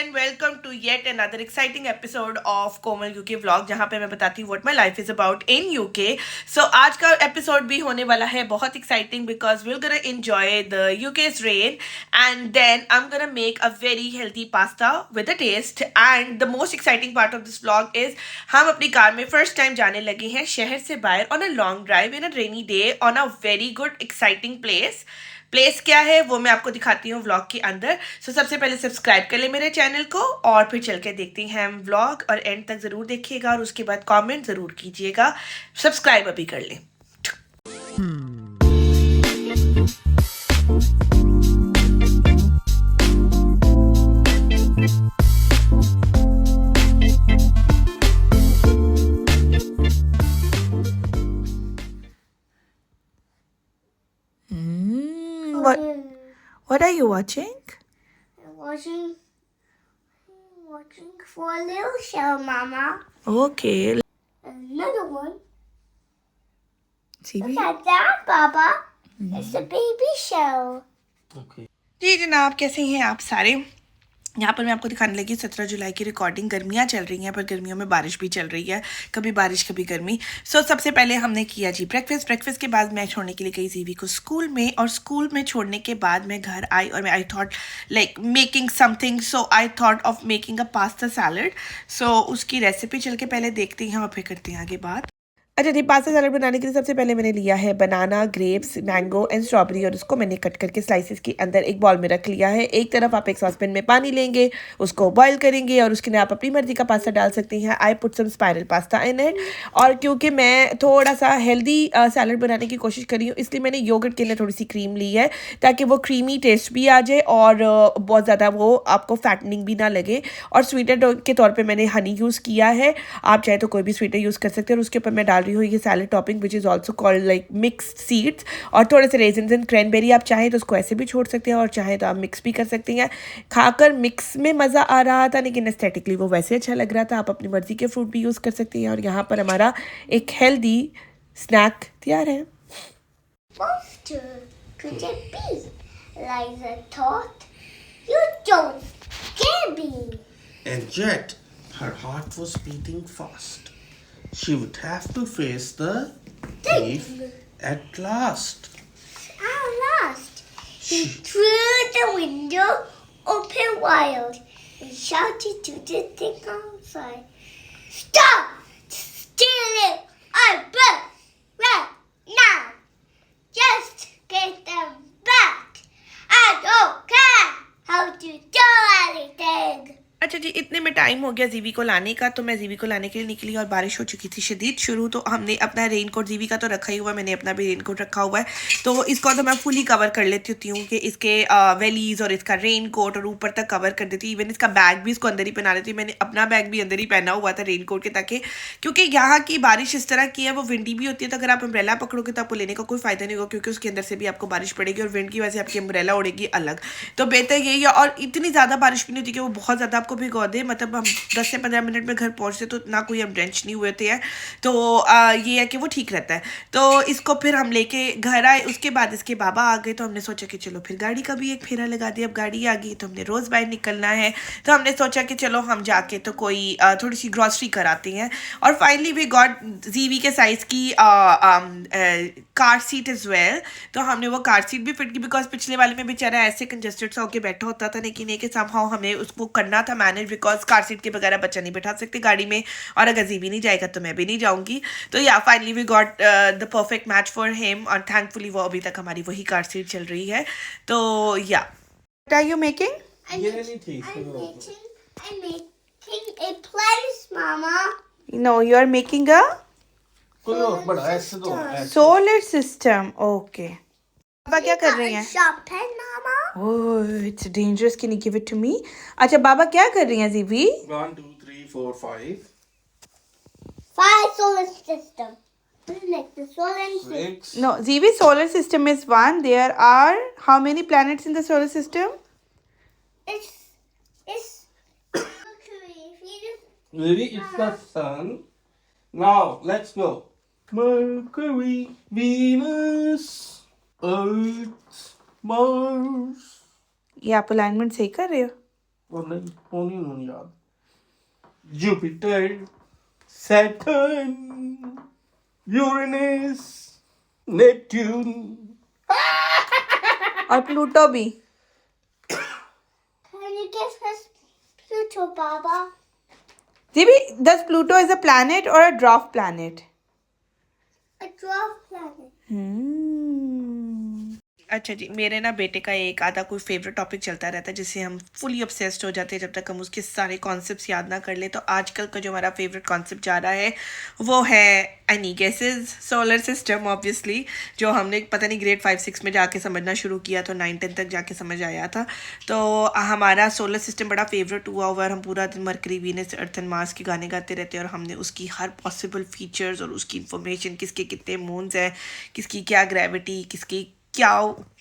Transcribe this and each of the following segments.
And welcome to yet another exciting episode of Komal UK vlog, जहाँ पे मैं बताती हूँ what my life is about in UK. So आज का एपिसोड भी होने वाला है बहुत exciting because we are gonna enjoy the UK's rain and then I am gonna make a very healthy pasta with a taste. And the most exciting part of this vlog is हम अपनी car में first time जाने लगे हैं शहर से बाहर on a long drive in a rainy day on a very good exciting place क्या है वो मैं आपको दिखाती हूँ व्लॉग के अंदर। सो सबसे पहले सब्सक्राइब कर ले मेरे चैनल को और फिर चल के देखते हैं हम व्लॉग, और एंड तक ज़रूर देखिएगा और उसके बाद कमेंट ज़रूर कीजिएगा। सब्सक्राइब अभी कर लें। What are you watching? Watching for a little show, Mama. Okay. Another one. See Look at that, Baba. It's a baby show. जी जनाब, कैसे हैं आप सारे? यहाँ पर मैं आपको दिखाने लगी 17 जुलाई की रिकॉर्डिंग। गर्मियाँ चल रही हैं पर गर्मियों में बारिश भी चल रही है, कभी बारिश कभी गर्मी। सो सबसे पहले हमने किया जी ब्रेकफास्ट के बाद मैं छोड़ने के लिए गई जीवी को स्कूल में, और स्कूल में छोड़ने के बाद मैं घर आई और मैं I thought like making something, so I thought of making a pasta salad. So उसकी रेसिपी चल के पहले देखते हैं और फिर करते हैं आगे बात। अच्छा जी, पास्ता सैलड बनाने के लिए सबसे पहले मैंने लिया है बनाना, ग्रेप्स, मैंगो एंड स्ट्रॉबेरी, और उसको मैंने कट करके स्लाइसेस के अंदर एक बॉल में रख लिया है। एक तरफ आप एक सॉसपैन में पानी लेंगे, उसको बॉईल करेंगे और उसके अंदर आप अपनी मर्जी का पास्ता डाल सकती हैं। I put some spiral pasta in it, और क्योंकि मैं थोड़ा सा हेल्दी सैलड बनाने की कोशिश करी हूँ इसलिए मैंने योगर्ट के अंदर थोड़ी सी क्रीम ली है ताकि वो क्रीमी टेस्ट भी आ जाए और बहुत ज़्यादा वो आपको फैटनिंग भी ना लगे। और स्वीटर के तौर पर मैंने हनी यूज़ किया है, आप चाहे तो कोई भी स्वीटर यूज़ कर सकते हैं। और उसके ऊपर मैं डाल रही हूँ ये salad topping which is also called like mixed seeds, और थोड़े से रेजिन्स एंड क्रैनबेरी। आप चाहें तो उसको ऐसे भी छोड़ सकते हैं और चाहें तो आप मिक्स भी कर सकते हैं। खाकर मिक्स में मज़ा आ रहा था लेकिन एस्थेटिकली वो वैसे अच्छा लग रहा था। आप अपनी मर्जी के फ्रूट भी यूज़ कर सकते हैं और यहाँ पर हमारा एक हेल्दी स्नैक तैयार है। Monster, could it be? Liza thought. You don't can be. And yet, her heart was beating fast. She would have to face the thief at last. At last, he threw the window open wide and shouted to the thing outside, "Stop stealing our books right now! Just get them back! I don't care how to do anything!" अच्छा जी, इतने में time हो गया जीवी को लाने का, तो मैं जीवी को लाने के लिए निकली और बारिश हो चुकी थी शदीद शुरू। तो हमने अपना रेनकोट, जीवी का तो रखा ही हुआ है, मैंने अपना भी रेनकोट रखा हुआ है, तो इसको तो मैं फुली कवर कर लेती होती हूँ कि इसके वेलीज और इसका रेनकोट और ऊपर तक कवर कर देती हूँ। इवन इसका बैग भी इसको अंदर ही पहना लेती हूँ। मैंने अपना बैग भी अंदर ही पहना हुआ था रेनकोट के, ताकि क्योंकि यहाँ की बारिश इस तरह की है, वो विंडी भी होती है, तो अगर आप अम्ब्रेला पकड़ोगे तो आपको लेने का कोई फ़ायदा नहीं होगा क्योंकि उसके अंदर से भी आपको बारिश पड़ेगी और विंड की वजह से आपकी अम्ब्रेला उड़ेगी अलग। तो बेहतर यही है, और इतनी ज़्यादा बारिश भी नहीं होती कि वो बहुत ज़्यादा आपको भिगो दे। मतलब हम 10 से 15 मिनट में घर पहुंचते तो ना कोई हम ड्रेंच नहीं हुए थे, तो ये है कि वो ठीक रहता है। तो इसको फिर हम लेके घर आए, उसके बाद इसके बाबा आ गए, तो हमने सोचा कि चलो फिर गाड़ी का भी एक फेरा लगा दिया। अब गाड़ी आ गई तो हमने रोज़ बाहर निकलना है, तो हमने सोचा कि चलो हम जाके तो कोई थोड़ी सी ग्रॉसरी कराते हैं। और फाइनली वी गॉट जीवी के साइज़ की कार सीट इज़ वेल, तो हमने वो कार सीट भी फिट की बिकॉज पिछले वाले में बेचारा ऐसे कंजस्टेड सा होकर बैठा होता था, लेकिन ये कि समहाउ हमें उसको करना था मैनेज, बिकॉज कार सीट के बगैर बच्चा नहीं बैठा सकते गाड़ी में, और अगर जीवी नहीं जाएगा तो मैं भी नहीं जाऊंगी। तो yeah finally we got the perfect match for him, और थैंकफुली वो अभी तक हमारी वही कार सीट चल रही है। तो yeah what are you making? I'm making a place, Mama. No, you are making a कोई और बड़ा ऐसे दो ऐसे। Solar system. ओके, पापा क्या कर रही हैं? Sharp pen, Mama. Oh it's dangerous, can you give it to me? अच्छा बाबा क्या कर रही हैं जीवी? 1 2 3 4 5 5 solar system. Like the solar system. 6 No, Zivi, solar system is one. There are how many planets in the solar system? It's Mercury. If you just Maybe it's the sun. Now let's go. Mercury, Venus, Earth, Mars. ये आप alignment सही कर रहे हो? और नहीं होनी नहीं याद. Jupiter, Saturn, Uranus, Neptune. और प्लूटो भी. Can you guess what's Pluto, Baba? जीवी, does Pluto is a planet or a dwarf planet? A dwarf planet. अच्छा जी, मेरे ना बेटे का एक आधा कोई फेवरेट टॉपिक चलता रहता है जिससे हम फुली ऑब्सेस्ड हो जाते हैं जब तक हम उसके सारे कॉन्सेप्ट्स याद ना कर ले. तो आजकल का जो हमारा फेवरेट कॉन्सेप्ट जा रहा है वो है any guesses, solar system. Obviously जो हमने पता नहीं ग्रेड 5-6 में जाके समझना शुरू किया तो 9-10 तक जाके समझ आया था. तो हमारा सोलर सिस्टम बड़ा फेवरेट हुआ और हम पूरा दिन mercury, Venus, earth and Mars के गाने गाते रहते हैं और हमने उसकी हर पॉसिबल फीचर्स और उसकी इंफॉर्मेशन, किसके कितने मून्स हैं, किसकी क्या ग्रेविटी, किसकी क्या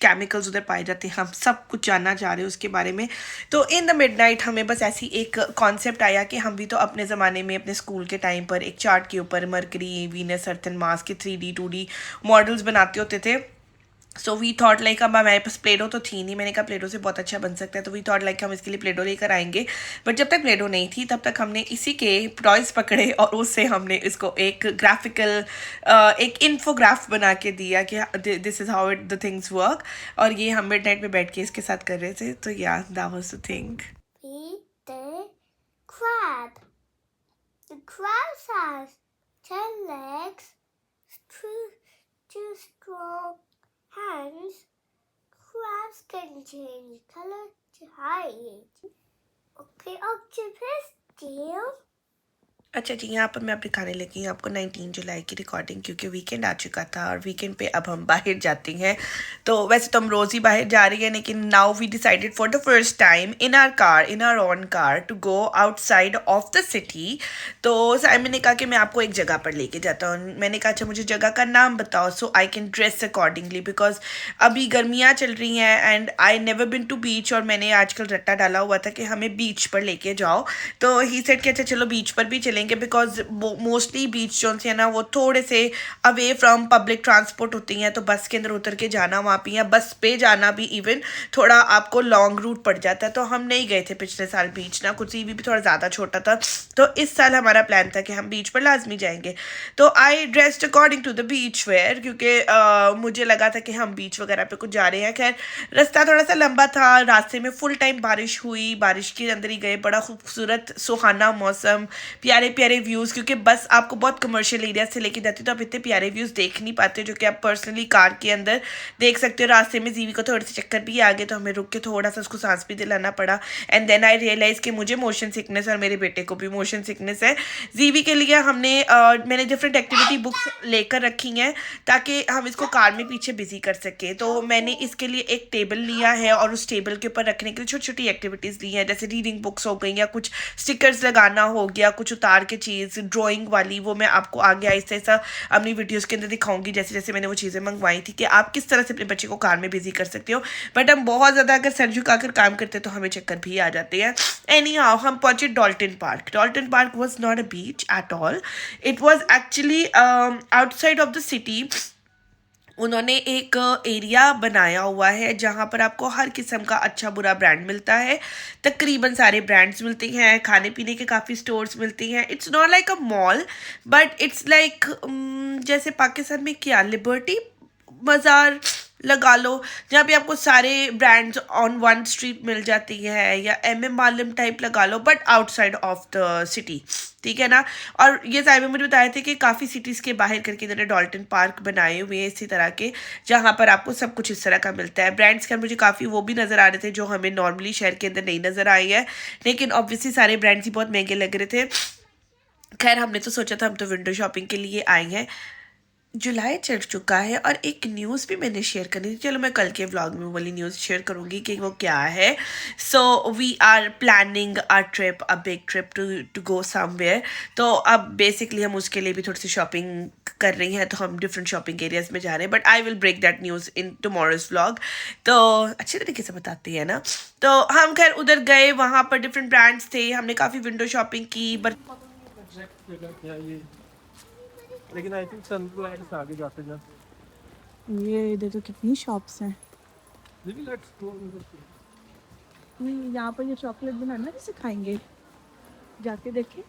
केमिकल्स उधर पाए जाते हैं, हम सब कुछ जानना चाह रहे हैं उसके बारे में. तो इन द मिडनाइट हमें बस ऐसी एक कॉन्सेप्ट आया कि हम भी तो अपने ज़माने में अपने स्कूल के टाइम पर एक चार्ट के ऊपर mercury, Venus, earth and Mars के 3D 2D मॉडल्स बनाते होते थे. सो वी थॉट लाइक, अब हमारे पास प्लेडो तो थी नहीं, मैंने कहा प्लेडो से बहुत अच्छा बन सकता है, तो वी थॉट लाइक हम इसके लिए प्लेडो लेकर आएंगे. बट जब तक प्लेडो नहीं थी तब तक हमने इसी के टॉयज पकड़े और उससे हमने इसको एक ग्राफिकल एक इन्फोग्राफ बना के दिया कि this is how it the things work. और ये हम मिडनाइट में बैठ के इसके साथ कर रहे थे. तो या that was the thing. Be the crab. The crab has 10 legs, two strong hands. Crabs can change color to hide. Okay, octopus, deal. अच्छा जी, यहाँ पर मैं अब दिखाने लगी हूँ आपको 19 जुलाई की रिकॉर्डिंग, क्योंकि वीकेंड आ चुका था और वीकेंड पे अब हम बाहर जाते हैं. तो वैसे तो हम रोज़ ही बाहर जा रही हैं, लेकिन now we decided for the first time in our own car to go outside of the city. तो साइमन ने कहा कि मैं आपको एक जगह पर लेके जाता हूँ. मैंने कहा अच्छा मुझे जगह का नाम बताओ so I can dress accordingly, because अभी गर्मियाँ चल रही हैं and I never been to beach. और मैंने आजकल रट्टा डाला हुआ था कि हमें बीच पर लेके जाओ. तो ही सेड कि अच्छा चलो बीच पर भी चलेंगे, बिकॉज मोस्टली बीच जो है ना वो थोड़े से अवे फ्रॉम पब्लिक ट्रांसपोर्ट होती हैं. तो बस के अंदर उतर के जाना वहाँ पे या बस पे जाना भी इवन थोड़ा आपको लॉन्ग रूट पड़ जाता है. तो हम नहीं गए थे पिछले साल बीच ना, कुछ भी थोड़ा ज़्यादा छोटा था. तो इस साल हमारा प्लान था कि हम बीच पर लाजमी जाएंगे. तो I dressed according to the beach wear, क्योंकि मुझे लगा था कि हम बीच वगैरह पे कुछ जा रहे हैं. खैर रास्ता थोड़ा सा लंबा था, रास्ते में फुल टाइम बारिश हुई, बारिश के अंदर ही गए. बड़ा खूबसूरत सुहाना मौसम, प्यारे प्यारे व्यूज़, क्योंकि बस आपको बहुत कमर्शियल एरिया से लेके जाती है तो आप इतने प्यारे व्यूज़ देख नहीं पाते जो कि आप पर्सनली कार के अंदर देख सकते हो. रास्ते में जीवी को थोड़े से चक्कर भी आ गए तो हमें रुक के थोड़ा सा उसको सांस भी दिलाना पड़ा. एंड देन आई रियलाइज़ कि मुझे मोशन सिकनेस और मेरे बेटे को भी मोशन सिकनेस है. जीवी के लिए मैंने डिफरेंट एक्टिविटी बुक्स लेकर रखी हैं ताकि हम इसको कार में पीछे बिजी कर सकें. तो मैंने इसके लिए एक टेबल लिया है और उस टेबल के ऊपर रखने के लिए छोटी छोटी एक्टिविटीज़ ली हैं, जैसे रीडिंग बुक्स हो गई या कुछ स्टिकर्स लगाना हो गया, कुछ उतार के चीज़ ड्राइंग वाली. वो मैं आपको आगे आहिस्ता आहिस्ता अपनी वीडियोस के अंदर दिखाऊंगी जैसे जैसे मैंने वो चीज़ें मंगवाई थी कि आप किस तरह से अपने बच्चे को कार में बिजी कर सकते हो. बट हम बहुत ज़्यादा अगर सर झुकाकर काम करते तो हमें चक्कर भी आ जाते हैं. एनी हाउ हम पहुंचे Dalton park. Dalton park was not a beach at all, it was actually outside of the city. उन्होंने एक एरिया बनाया हुआ है जहाँ पर आपको हर किस्म का अच्छा बुरा ब्रांड मिलता है. तकरीबन सारे ब्रांड्स मिलते हैं, खाने पीने के काफ़ी स्टोर्स मिलती हैं. It's not like a mall but it's like जैसे पाकिस्तान में क्या लिबर्टी बाज़ार लगा लो, जहाँ पे आपको सारे ब्रांड्स ऑन वन स्ट्रीट मिल जाती है, या MM मालम टाइप लगा लो but outside of the city. ठीक है ना. और ये साहिबा मुझे बताए थे कि काफ़ी सिटीज़ के बाहर करके इन्होंने डॉल्टन पार्क बनाए हुए हैं इसी तरह के, जहाँ पर आपको सब कुछ इस तरह का मिलता है. ब्रांड्स के मुझे काफ़ी वो भी नज़र आ रहे थे जो हमें नॉर्मली शहर के अंदर नहीं नज़र आए हैं, लेकिन ऑब्वियसली सारे ब्रांड्स ही बहुत महंगे लग रहे थे. खैर हमने तो सोचा था हम तो विंडो शॉपिंग के लिए आए हैं. जुलाई चढ़ चुका है और एक न्यूज़ भी मैंने शेयर करनी थी. चलो मैं कल के व्लॉग में वो वाली न्यूज़ शेयर करूँगी कि वो क्या है. So we are planning a trip, a big trip to go somewhere. तो अब बेसिकली हम उसके लिए भी थोड़ी सी शॉपिंग कर रही हैं, तो हम डिफरेंट शॉपिंग एरियाज़ में जा रहे हैं. But I will break that news in tomorrow's vlog. तो अच्छे तरीके से बताती है ना. तो हम खैर उधर गए, वहाँ पर डिफरेंट ब्रांड्स थे, हमने काफ़ी विंडो शॉपिंग की. बट लेकिन आई थिंक सनलाइट से आगे जाते जा. ये इधर तो कितनी शॉप्स हैं. Let's go. यहाँ पर ये चॉकलेट बनाना कैसे खाएंगे, जाके देखें।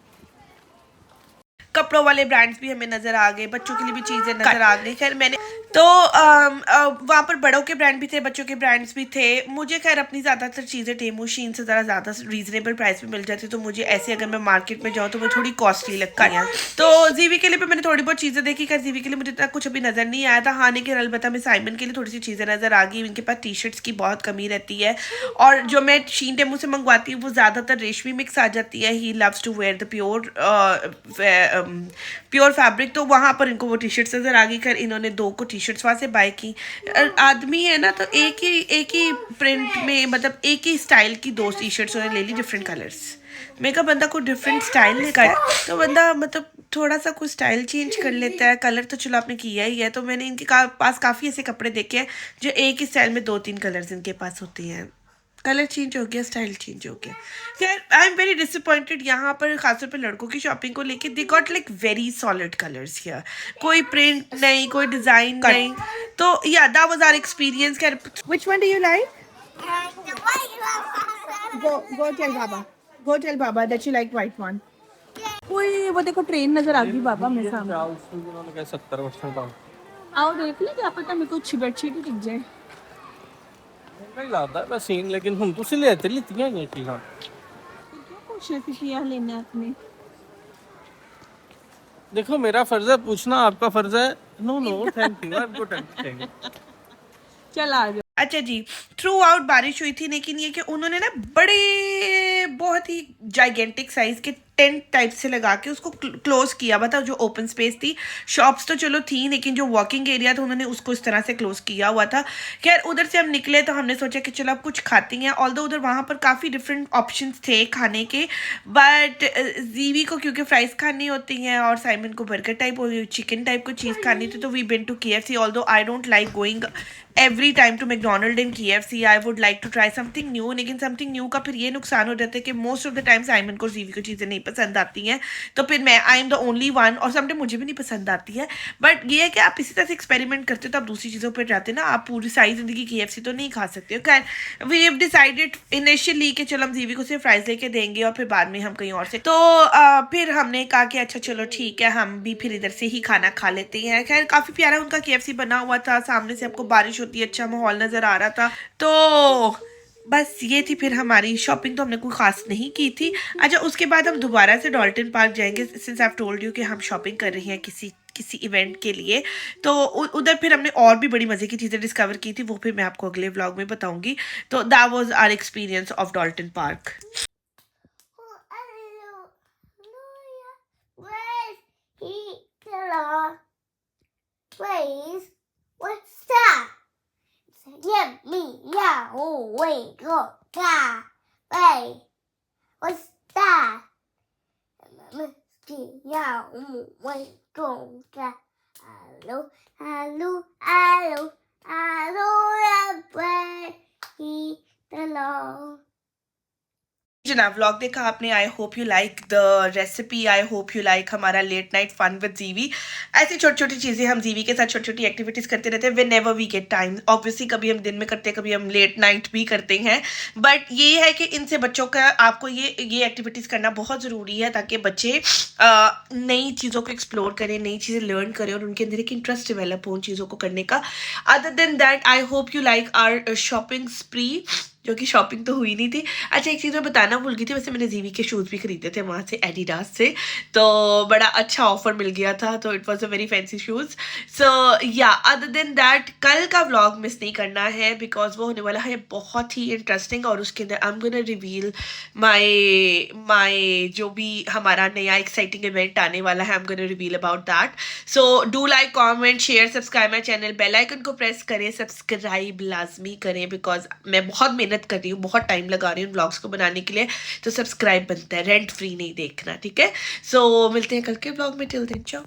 कपड़ों वाले ब्रांड्स भी हमें नजर आ गए, बच्चों के लिए भी चीजें नजर आ गई। खैर मैंने तो वहाँ पर बड़ों के ब्रांड भी थे, बच्चों के ब्रांड्स भी थे। मुझे खैर अपनी ज़्यादातर चीज़ें टेमू शीन से ज़्यादा रीजनेबल प्राइस में मिल जाती, तो मुझे ऐसे अगर मैं मार्केट में जाऊँ तो वो थोड़ी कॉस्टली लगती है। तो जीवी के लिए भी मैंने थोड़ी बहुत चीज़ें देखी। खैर जीवी के लिए मुझे इतना कुछ अभी नज़र नहीं आया था। हाँ लेकिन अलबत्ता मैं साइमन के लिए थोड़ी सी चीज़ें नज़र आ गई। इनके पास टी शर्ट्स की बहुत कमी रहती है, और जो मैं शीन टेमू से मंगवाती हूँ वो ज़्यादातर रेशमी मिक्स आ जाती है। He loves to wear the pure fabric, तो वहाँ पर इनको वो टी शर्ट्स नज़र आ गई। खैर इन्होंने 2 को टी शर्ट्स वहाँ से बाय की। आदमी है ना, तो एक ही प्रिंट में, मतलब एक ही स्टाइल की 2 टी शर्ट्स उन्होंने ले ली, डिफरेंट कलर्स। मैं कहा बंदा को डिफरेंट स्टाइल निकाल, तो बंदा मतलब थोड़ा सा कोई स्टाइल चेंज कर लेता है। कलर तो चलो आपने किया ही है। तो मैंने इनके पास काफ़ी ऐसे कपड़े देखे हैं जो एक ही स्टाइल में 2-3 कलर्स इनके पास होते हैं। कलर चेंज हो गया, स्टाइल चेंज हो गया। खैर आई एम वेरी डिसअपॉइंटेड यहाँ पर, खासतौर पर लड़कों की शॉपिंग को लेके। They got like very solid colours here, कोई प्रिंट नहीं, कोई डिज़ाइन नहीं। तो या दैट वाज आवर एक्सपीरियंस। खैर which one do you like? And the white one. Go tell Baba that you like white one. कोई वो देखो ट्रेन नजर आ गई बाबा मेरे सामने। उन्होंने कहा 70% डाउन। आओ देख ले, क्या पता मेरे को अच्छी बेडशीट ही दिख जाए। नहीं लगता मैं सीन, लेकिन हम तुसी ले ते लितियां ये चीज़ां। क्या कोशिश किया लेने आपने? देखो मेरा फर्ज है पूछना, आपका फर्ज है। No thank you, I am good thank you. चल आ जाओ। अच्छा जी, थ्रू आउट बारिश हुई थी, लेकिन ये कि उन्होंने ना बड़े बहुत ही जाइगेंटिक साइज के टेंट टाइप से लगा के उसको क्लोज किया हुआ था। जो ओपन स्पेस थी, शॉप्स तो चलो थी, लेकिन जो वॉकिंग एरिया था उन्होंने उसको इस तरह से क्लोज किया हुआ था। खैर उधर से हम निकले तो हमने सोचा कि चलो अब कुछ खाते हैं। ऑल्दो उधर वहाँ पर काफ़ी डिफरेंट ऑप्शंस थे खाने के, बट जीवी को क्योंकि फ्राइज खानी होती हैं और साइमन को बर्गर टाइप और चिकन टाइप को चीज़ खानी थी, तो we been to KFC। Although I don't like going every time to McDonald in KFC, I would like to try something new. लेकिन समथिंग न्यू का फिर ये नुकसान हो जाता है कि most of the time Simon को जीवी को चीज़ें नहीं पसंद आती हैं, तो फिर मैं I am the only one, और समटाइम मुझे भी नहीं पसंद आती है। बट ये है कि आप इसी तरह से एक्सपेरिमेंट करते हो तो आप दूसरी चीज़ों पर जाते हैं ना, आप पूरी सारी ज़िंदगी KFC तो नहीं खा सकते हो। खैर वी हैव डिसाइडेड इनिशियली कि चलो हम जीवी को सिर्फ फ्राइज लेके देंगे और फिर बाद में हम कहीं और से। तो फिर हमने कहा कि अच्छा चलो ठीक है, हम भी फिर इधर से ही खाना खा लेते हैं। खैर काफ़ी प्यारा उनका KFC बना हुआ था, सामने से आपको बारिश होती है, अच्छा माहौल नज़र आ रहा था। तो बस ये थी फिर हमारी शॉपिंग। तो हमने कोई ख़ास नहीं की थी। अच्छा उसके बाद हम दोबारा से डॉल्टन पार्क जाएंगे, since I have told you कि हम शॉपिंग कर रही हैं किसी इवेंट के लिए। तो उधर फिर हमने और भी बड़ी मज़े की चीज़ें डिस्कवर की थी, वो फिर मैं आपको अगले व्लॉग में बताऊंगी। तो that was our experience of Dalton park. Please, what's that? Give me yeah, oh wait, look, yeah, wait, what's that? Yeah, oh wait, go, yeah, hello, hello, hello, hello, where he belongs. जनाब vlog देखा आपने, आई hope you like the recipe, I hope you like हमारा late night fun with जीवी। ऐसी छोटी छोटी चीज़ें हम जीवी के साथ छोटी छोटी एक्टिविटीज़ करते रहते हैं whenever we get time. Obviously कभी हम दिन में करते हैं, कभी हम लेट नाइट भी करते हैं, बट ये है कि इनसे बच्चों का आपको ये एक्टिविटीज़ करना बहुत ज़रूरी है, ताकि बच्चे नई चीज़ों को एक्सप्लोर करें, नई चीज़ें लर्न करें और उनके अंदर एक इंटरेस्ट डेवलप हो उन चीज़ों को करने का। Other than that I hope you like our shopping spree, जो कि शॉपिंग तो हुई नहीं थी। अच्छा एक चीज़ मैं बताना भूल गई थी, वैसे मैंने जीवी के शूज़ भी खरीदे थे वहाँ से, एडिडास से, तो बड़ा अच्छा ऑफर मिल गया था, तो it was a very fancy shoes. So yeah other than that कल का व्लॉग मिस नहीं करना है, बिकॉज वो होने वाला है बहुत ही इंटरेस्टिंग, और उसके अंदर I am gonna reveal my जो भी हमारा नया एक्साइटिंग इवेंट आने वाला है, I am gonna reveal about that. So do like, comment, share, subscribe my channel, bell icon को प्रेस करें, सब्सक्राइब लाजमी करें, बिकॉज मैं बहुत मेहनत कर रही हूँ, बहुत टाइम लगा रही हूँ व्लॉग्स को बनाने के लिए, तो सब्सक्राइब बनता है, रेंट फ्री नहीं देखना, ठीक है। सो मिलते हैं कल के व्लॉग में, टिल देन चाओ।